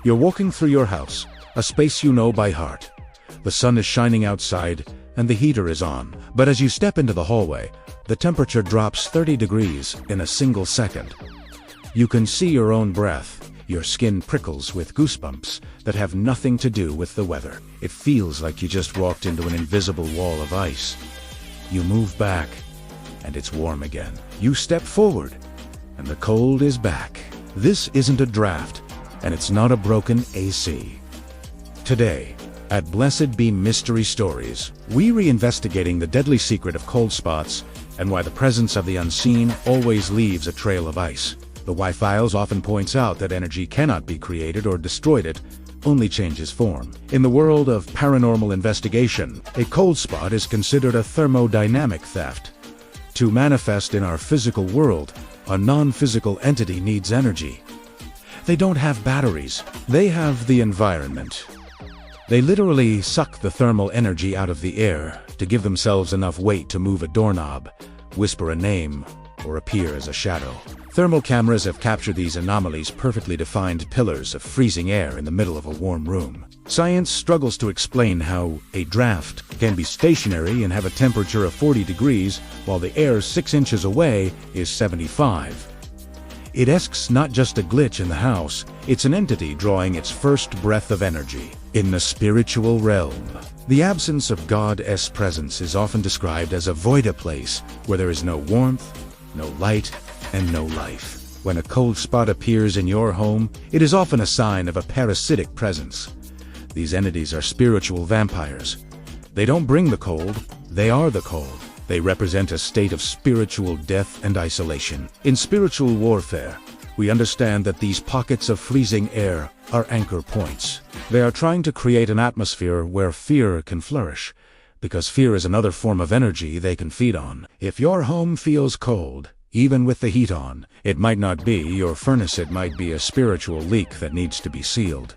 You're walking through your house, a space you know by heart. The sun is shining outside, and the heater is on. But as you step into the hallway, the temperature drops 30 degrees in a single second. You can see your own breath. Your skin prickles with goosebumps that have nothing to do with the weather. It feels like you just walked into an invisible wall of ice. You move back, and it's warm again. You step forward, and the cold is back. This isn't a draft, and it's not a broken AC. Today, at Blessed Be Mystery Stories, we reinvestigating the deadly secret of cold spots and why the presence of the unseen always leaves a trail of ice. The Y-Files often points out that energy cannot be created or destroyed, it only changes form. In the world of paranormal investigation, a cold spot is considered a thermodynamic theft. To manifest in our physical world, a non-physical entity needs energy. They don't have batteries, they have the environment. They literally suck the thermal energy out of the air to give themselves enough weight to move a doorknob, whisper a name, or appear as a shadow. Thermal cameras have captured these anomalies, perfectly defined pillars of freezing air in the middle of a warm room. Science struggles to explain how a draft can be stationary and have a temperature of 40 degrees while the air 6 inches away is 75. It's not just a glitch in the house, it's an entity drawing its first breath of energy. In the spiritual realm, the absence of God's presence is often described as a void place where there is no warmth, no light, and no life. When a cold spot appears in your home, it is often a sign of a parasitic presence. These entities are spiritual vampires. They don't bring the cold, they are the cold. They represent a state of spiritual death and isolation. In spiritual warfare, we understand that these pockets of freezing air are anchor points. They are trying to create an atmosphere where fear can flourish, because fear is another form of energy they can feed on. If your home feels cold, even with the heat on, it might not be your furnace, it might be a spiritual leak that needs to be sealed.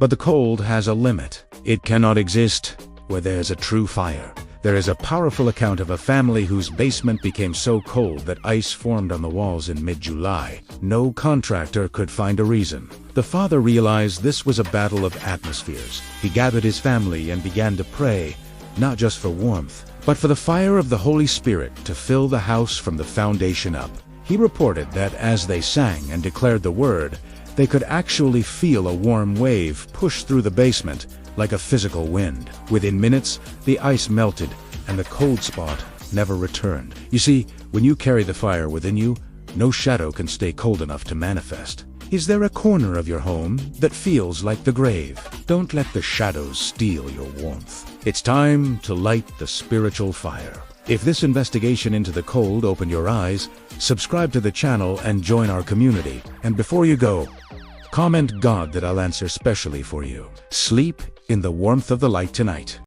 But the cold has a limit. It cannot exist where there's a true fire. There is a powerful account of a family whose basement became so cold that ice formed on the walls in mid-July. No contractor could find a reason. The father realized this was a battle of atmospheres. He gathered his family and began to pray, not just for warmth, but for the fire of the Holy Spirit to fill the house from the foundation up. He reported that as they sang and declared the word, they could actually feel a warm wave push through the basement like a physical wind. Within minutes, the ice melted and the cold spot never returned. You see, when you carry the fire within you, no shadow can stay cold enough to manifest. Is there a corner of your home that feels like the grave? Don't let the shadows steal your warmth. It's time to light the spiritual fire. If this investigation into the cold opened your eyes, subscribe to the channel and join our community. And before you go, comment God that I'll answer specially for you. Sleep in the warmth of the light tonight.